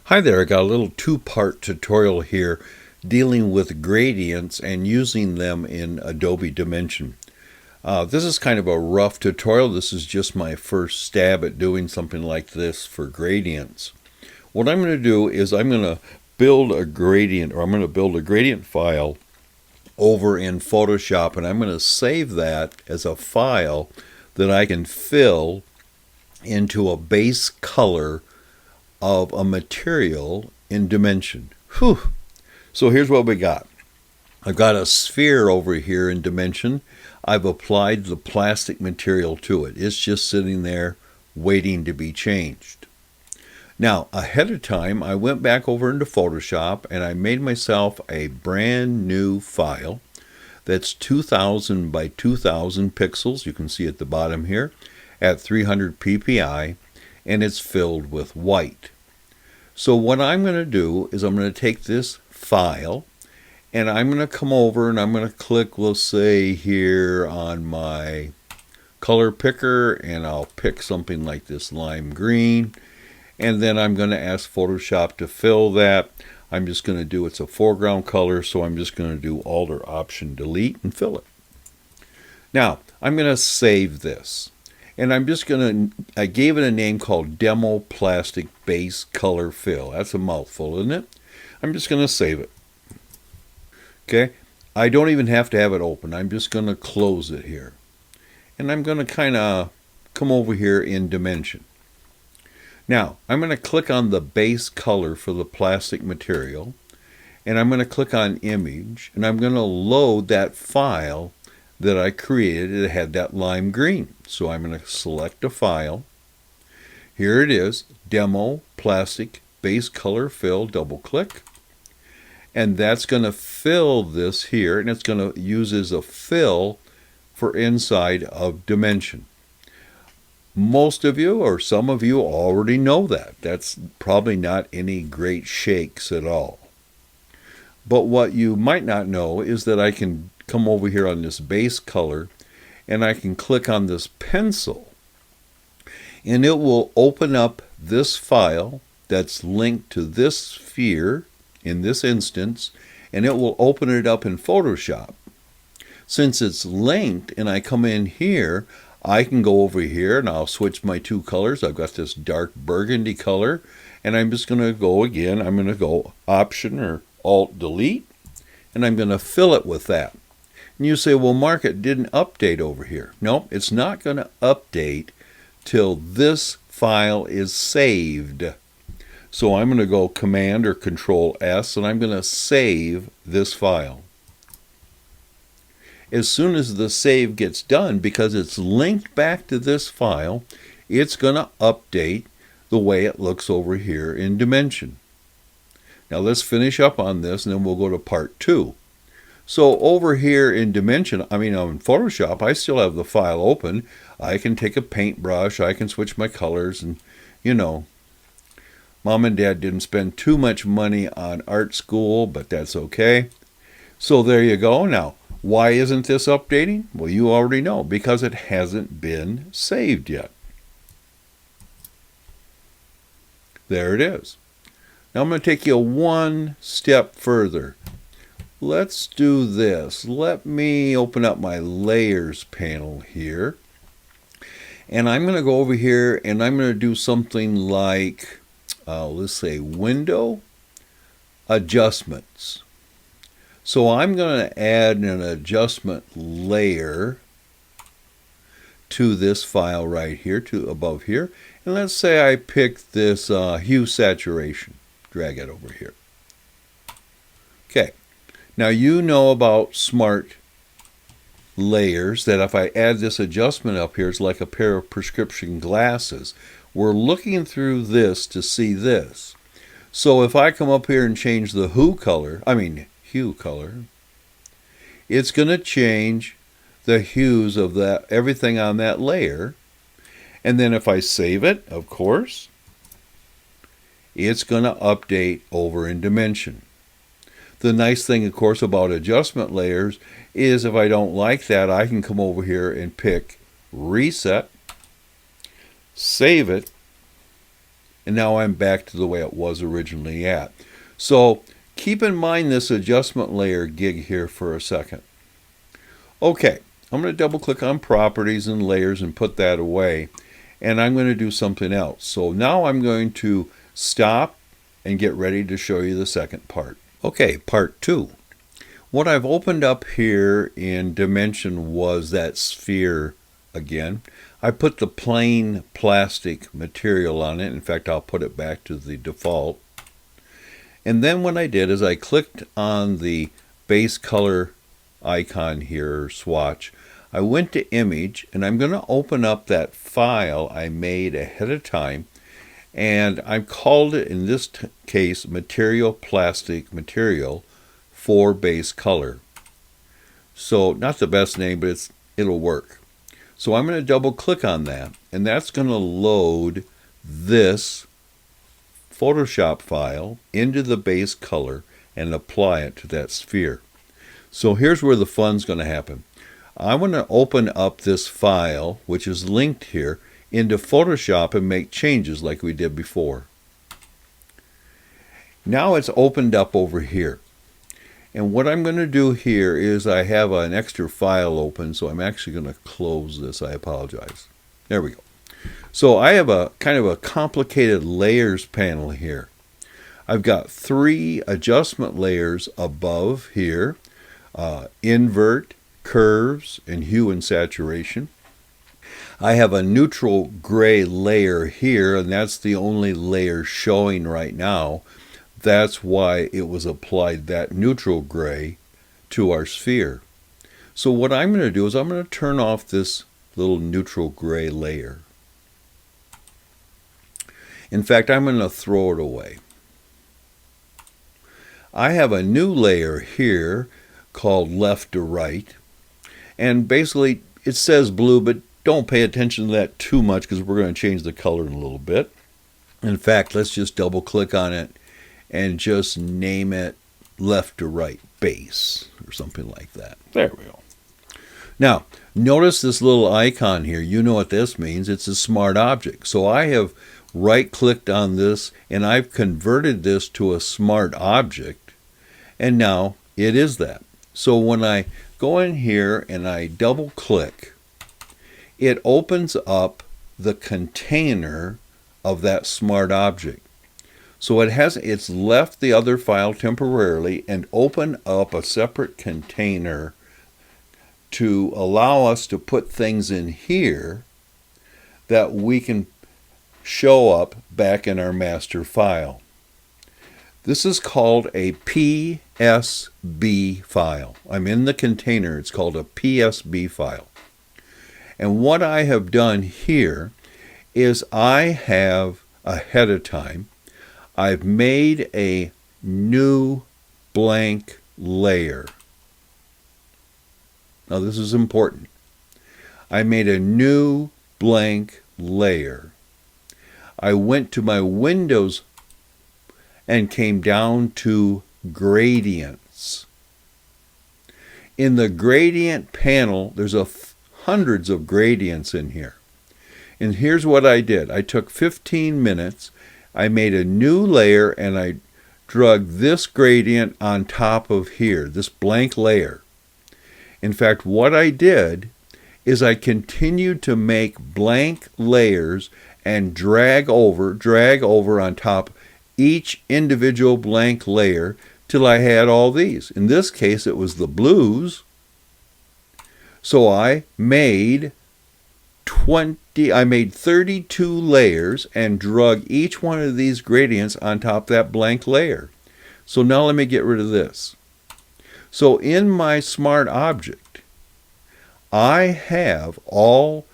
Hi there, I got a little two-part tutorial here dealing with gradients and using them in Adobe Dimension. This is kind of a rough tutorial. This is just my first stab at doing something like this for gradients. What I'm going to do is I'm going to build a gradient, or I'm going to build a gradient file over in Photoshop, and I'm going to save that as a file that I can fill into a base color of a material in Dimension. Whew. So here's what we got. I've got a sphere over here in Dimension. I've applied the plastic material to it. It's just sitting there waiting to be changed. Now, ahead of time, I went back over into Photoshop and I made myself a brand new file that's 2000 by 2000 pixels. You can see at the bottom here at 300 ppi, and it's filled with white. So what I'm going to do is I'm going to take this file and I'm going to come over and I'm going to click, let's say here on my color picker, and I'll pick something like this lime green, and then I'm going to ask Photoshop to fill that. I'm just going to do, it's a foreground color, so I'm just going to do Alt or Option Delete and fill it. Now I'm going to save this. And I'm just going to, I gave it a name called Demo Plastic Base Color Fill. That's a mouthful, isn't it? I'm just going to save it. Okay, I don't even have to have it open. I'm just going to close it here. And I'm going to kind of come over here in Dimension. Now, I'm going to click on the base color for the plastic material. And I'm going to click on Image. And I'm going to load that file that I created. It had that lime green. So I'm going to select a file. Here it is, Demo Plastic Base Color Fill, double click. And that's going to fill this here, and it's going to use as a fill for inside of Dimension. Most of you, or some of you, already know that. That's probably not any great shakes at all. But what you might not know is that I can come over here on this base color and I can click on this pencil and it will open up this file that's linked to this sphere in this instance, and it will open it up in Photoshop. Since it's linked and I come in here, I can go over here and I'll switch my two colors. I've got this dark burgundy color, and I'm just going to go again. I'm going to go Option or Alt Delete, and I'm going to fill it with that. And you say, well, Mark, it didn't update over here. No, it's not going to update till this file is saved. So I'm going to go Command or Control S, and I'm going to save this file. As soon as the save gets done, because it's linked back to this file, it's going to update the way it looks over here in Dimension. Now let's finish up on this, and then we'll go to part 2. So over here in Dimension, on Photoshop, I still have the file open. I can take a paintbrush, I can switch my colors, and Mom and Dad didn't spend too much money on art school, but that's okay. So there you go. Now, why isn't this updating? Well, you already know, because it hasn't been saved yet. There it is. Now I'm going to take you one step further. Let's do this. Let me open up my Layers panel here. And I'm going to go over here and I'm going to do something like, let's say, Window Adjustments. So I'm going to add an adjustment layer to this file right here, to above here. And let's say I pick this hue saturation. Drag it over here. Okay. Now you know about smart layers, that if I add this adjustment up here, it's like a pair of prescription glasses. We're looking through this to see this. So if I come up here and change the hue color, it's going to change the hues of that, everything on that layer. And then if I save it, of course, it's going to update over in Dimension. The nice thing, of course, about adjustment layers is if I don't like that, I can come over here and pick Reset, save it, And now I'm back to the way it was originally at. So keep in mind this adjustment layer gig here for a second. Okay, I'm going to double click on properties and layers and put that away. And I'm going to do something else. So now I'm going to stop and get ready to show you the second part. Okay, part 2. What I've opened up here in Dimension was that sphere again. I put the plain plastic material on it. In fact, I'll put it back to the default. And then what I did is I clicked on the base color icon here, or swatch. I went to image, and I'm going to open up that file I made ahead of time. And I called it, in this case, Material Plastic Material for Base Color. So not the best name, but it'll work. So I'm going to double click on that, and that's going to load this Photoshop file into the base color and apply it to that sphere. So here's where the fun's going to happen. I want to open up this file, which is linked here, into Photoshop and make changes like we did before. Now it's opened up over here. And what I'm going to do here is I have an extra file open, so I'm actually going to close this. I apologize. There we go. So I have a kind of a complicated layers panel here. I've got 3 adjustment layers above here, invert, curves, and hue and saturation. I have a neutral gray layer here, and that's the only layer showing right now. That's why it was applied that neutral gray to our sphere. So what I'm going to do is I'm going to turn off this little neutral gray layer. In fact, I'm going to throw it away. I have a new layer here called left to right. And basically it says blue, but don't pay attention to that too much because we're going to change the color in a little bit. In fact, let's just double click on it and just name it left to right base or something like that. There we go. Now, notice this little icon here. You know what this means. It's a smart object. So I have right-clicked on this, and I've converted this to a smart object, and now it is that. So when I go in here and I double-click, it opens up the container of that smart object. So it's left the other file temporarily and opened up a separate container to allow us to put things in here that we can show up back in our master file. This is called a PSB file. I'm in the container. It's called a PSB file. And what I have done here is I have, ahead of time, I've made a new blank layer. Now this is important. I made a new blank layer. I went to my Windows and came down to gradients. In the gradient panel, there's hundreds of gradients in here. And here's what I did. I took 15 minutes, I made a new layer, and I drug this gradient on top of here, this blank layer. In fact, what I did is I continued to make blank layers and drag over on top each individual blank layer till I had all these. In this case, it was the blues. So I made 32 layers and drug each one of these gradients on top that blank layer. So now let me get rid of this. So in my smart object, I have all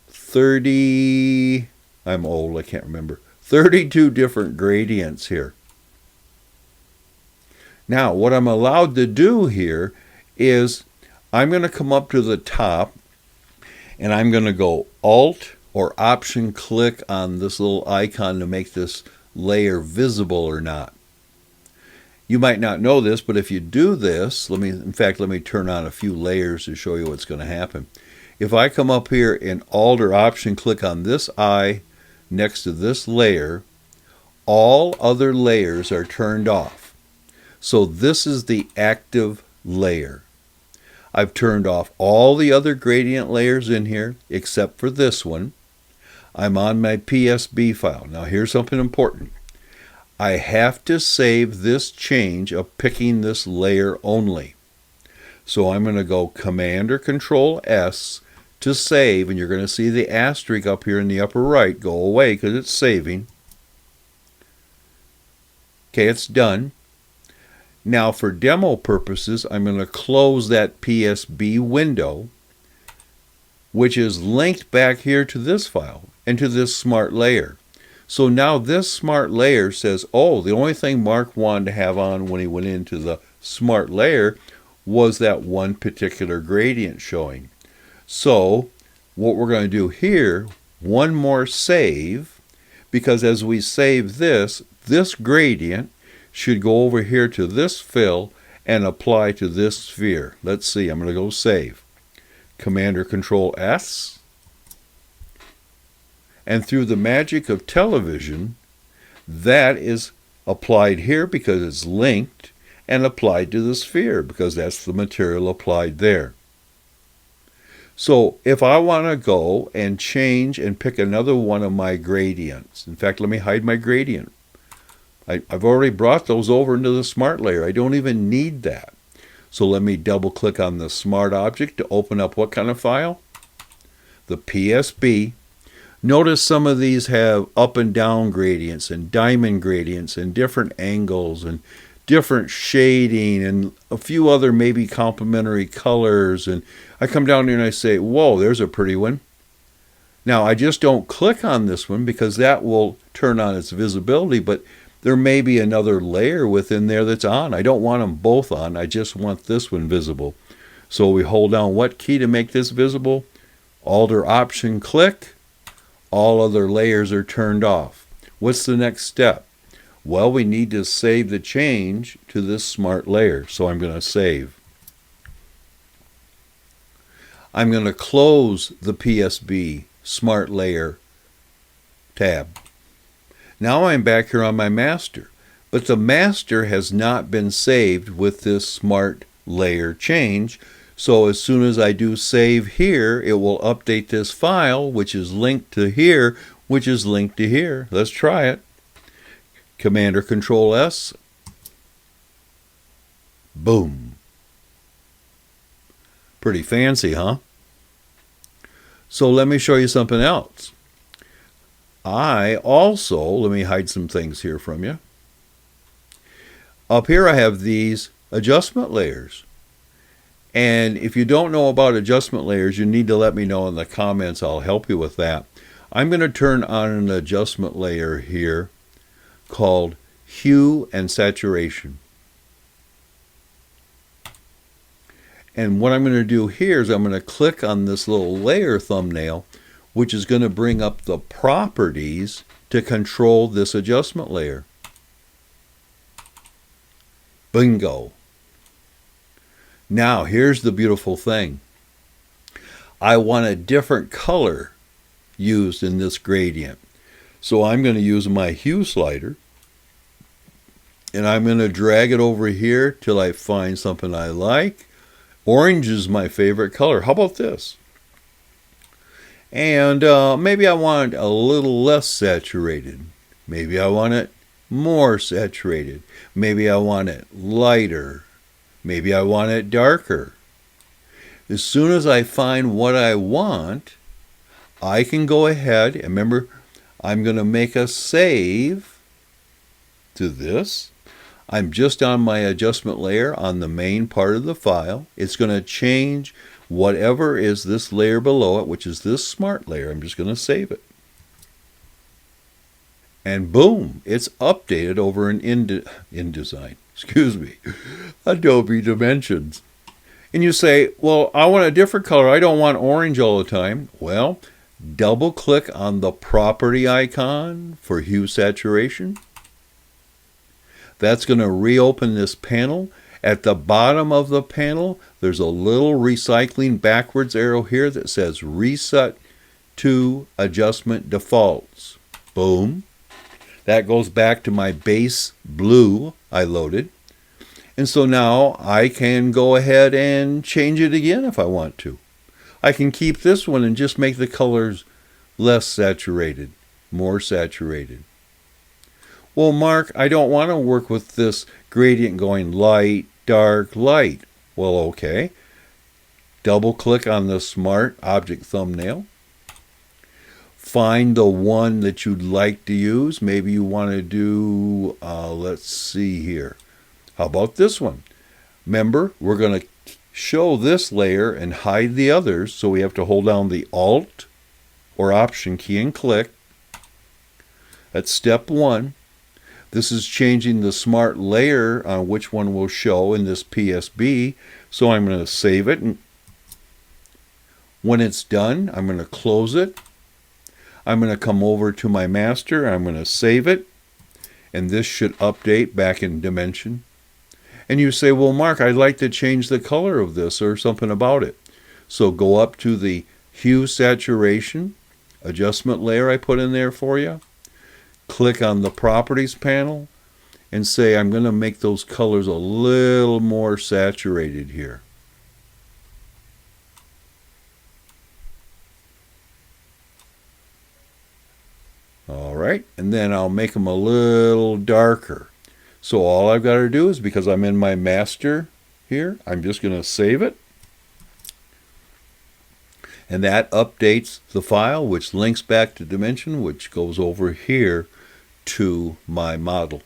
30, I'm old, I can't remember, 32 different gradients here. Now, what I'm allowed to do here is I'm going to come up to the top and I'm going to go Alt or Option click on this little icon to make this layer visible or not. You might not know this, but if you do this, let me turn on a few layers to show you what's going to happen. If I come up here and Alt or Option click on this eye next to this layer, all other layers are turned off. So this is the active layer. I've turned off all the other gradient layers in here except for this one. I'm on my PSB file. Now here's something important. I have to save this change of picking this layer only. So I'm going to go Command or Control S to save, and you're going to see the asterisk up here in the upper right go away because it's saving. Okay, it's done. Now for demo purposes, I'm going to close that PSB window, which is linked back here to this file and to this smart layer. So now this smart layer says, oh, the only thing Mark wanted to have on when he went into the smart layer was that one particular gradient showing. So what we're going to do here, one more save, because as we save this gradient should go over here to this fill and apply to this sphere. Let's see, I'm going to go save. Command or Control S. And through the magic of television, that is applied here because it's linked, and applied to the sphere because that's the material applied there. So if I want to go and change and pick another one of my gradients, in fact, let me hide my gradient. I've already brought those over into the smart layer. I don't even need that. So let me double click on the smart object to open up what kind of file? The PSB. Notice some of these have up and down gradients and diamond gradients and different angles and different shading and a few other maybe complementary colors. And I come down here and I say, whoa, there's a pretty one. Now I just don't click on this one because that will turn on its visibility, but there may be another layer within there that's on. I don't want them both on. I just want this one visible. So we hold down what key to make this visible? Alt or Option click. All other layers are turned off. What's the next step? Well, we need to save the change to this smart layer. So I'm going to save. I'm going to close the PSB Smart Layer tab. Now I'm back here on my master, but the master has not been saved with this smart layer change. So as soon as I do save here, it will update this file, which is linked to here, which is linked to here. Let's try it. Command or Control S. Boom. Pretty fancy, huh? So let me show you something else. I also, let me hide some things here from you. Up here I have these adjustment layers. And if you don't know about adjustment layers, you need to let me know in the comments. I'll help you with that. I'm going to turn on an adjustment layer here called Hue and Saturation. And what I'm going to do here is I'm going to click on this little layer thumbnail, which is going to bring up the properties to control this adjustment layer. Bingo. Now, here's the beautiful thing. I want a different color used in this gradient. So I'm going to use my hue slider, and I'm going to drag it over here till I find something I like. Orange is my favorite color. How about this? And maybe I want it a little less saturated. Maybe I want it more saturated. Maybe I want it lighter. Maybe I want it darker. As soon as I find what I want, I can go ahead, and remember, I'm going to make a save to this. I'm just on my adjustment layer on the main part of the file. It's going to change whatever is this layer below it, which is this smart layer. I'm just going to save it. And boom, it's updated over in InDesign. Adobe Dimensions. And you say, well, I want a different color. I don't want orange all the time. Well, double click on the property icon for hue saturation. That's going to reopen this panel. At the bottom of the panel, there's a little recycling backwards arrow here that says Reset to Adjustment Defaults. Boom. That goes back to my base blue I loaded. And so now I can go ahead and change it again if I want to. I can keep this one and just make the colors less saturated, more saturated. Well, Mark, I don't want to work with this gradient going light, dark, light. Well, okay. Double click on the Smart Object thumbnail. Find the one that you'd like to use. Maybe you want to do, let's see here. How about this one? Remember, we're going to show this layer and hide the others, so we have to hold down the Alt or Option key and click. That's step one. This is changing the smart layer on which one will show in this PSB. So I'm going to save it. And when it's done, I'm going to close it. I'm going to come over to my master. I'm going to save it. And this should update back in Dimension. And you say, well, Mark, I'd like to change the color of this or something about it. So go up to the Hue Saturation adjustment layer I put in there for you. Click on the Properties panel and say, I'm going to make those colors a little more saturated here. All right, and then I'll make them a little darker. So all I've got to do is, because I'm in my master here, I'm just going to save it. And that updates the file, which links back to Dimension, which goes over here to my model.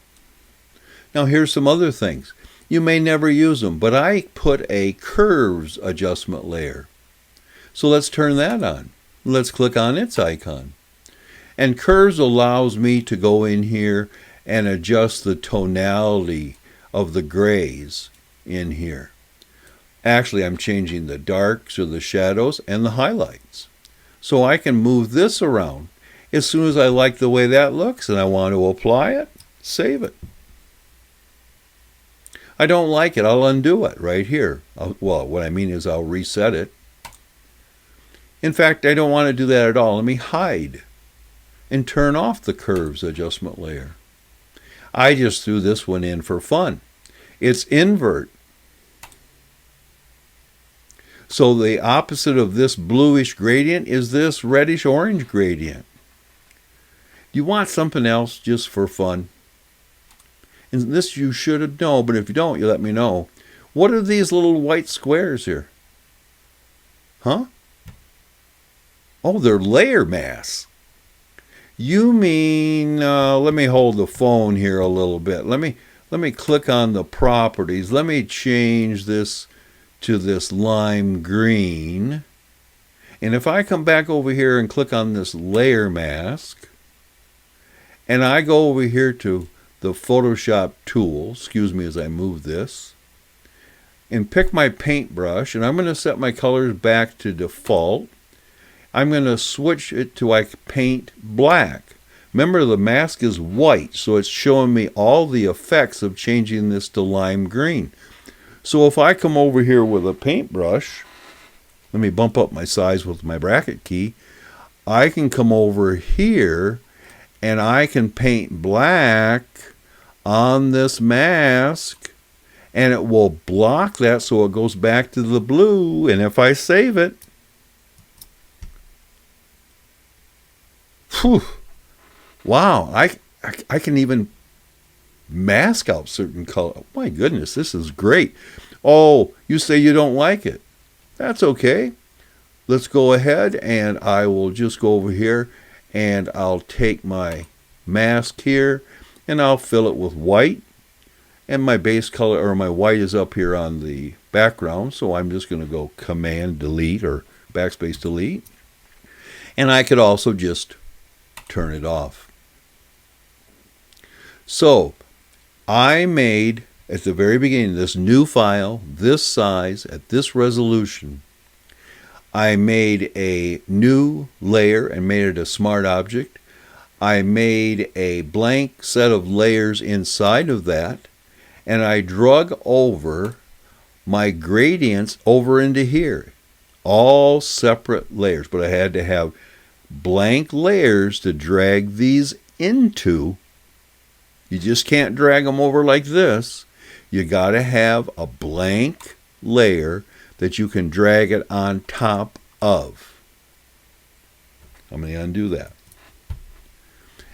Now here's some other things. You may never use them, but I put a curves adjustment layer. So let's turn that on. Let's click on its icon. And curves allows me to go in here and adjust the tonality of the grays in here. Actually, I'm changing the darks or the shadows and the highlights. So I can move this around. As soon as I like the way that looks and I want to apply it, save it. I don't like it, I'll undo it right here. Well, what I mean is I'll reset it. In fact, I don't want to do that at all. Let me hide and turn off the curves adjustment layer. I just threw this one in for fun. It's invert. So the opposite of this bluish gradient is this reddish orange gradient. You want something else just for fun? And this you should know, but if you don't, you let me know. What are these little white squares here? Huh? Oh, they're layer masks. You mean, let me hold the phone here a little bit. Let me click on the properties. Let me change this to this lime green. And if I come back over here and click on this layer mask, and I go over here to the Photoshop tool, excuse me as I move this, and pick my paintbrush, and I'm going to set my colors back to default. I'm going to switch it to paint black. Remember, the mask is white, so it's showing me all the effects of changing this to lime green. So if I come over here with a paintbrush, let me bump up my size with my bracket key, I can come over here and I can paint black on this mask, and it will block that so it goes back to the blue. And if I save it, whew, wow, I can even mask out certain color. Oh, my goodness, this is great. Oh, you say you don't like it. That's okay. Let's go ahead and I will just go over here and I'll take my mask here and I'll fill it with white. And my base color, or my white, is up here on the background. So I'm just going to go Command Delete or Backspace Delete. And I could also just turn it off. So I made, at the very beginning, this new file, this size, at this resolution. I made a new layer and made it a smart object. I made a blank set of layers inside of that, and I drug over my gradients over into here. All separate layers, but I had to have blank layers to drag these into You just can't drag them over like this. You got to have a blank layer that you can drag it on top of. I'm going to undo that.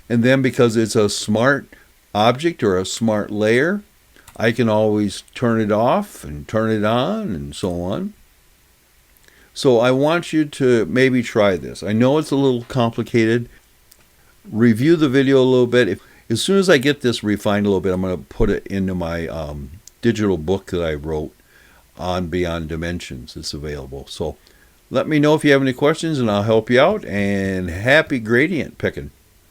And then because it's a smart object or a smart layer, I can always turn it off and turn it on and so on. So I want you to maybe try this. I know it's a little complicated. Review the video a little bit. As soon as I get this refined a little bit, I'm going to put it into my digital book that I wrote on Beyond Dimensions. It's available. So let me know if you have any questions and I'll help you out. And happy gradient picking.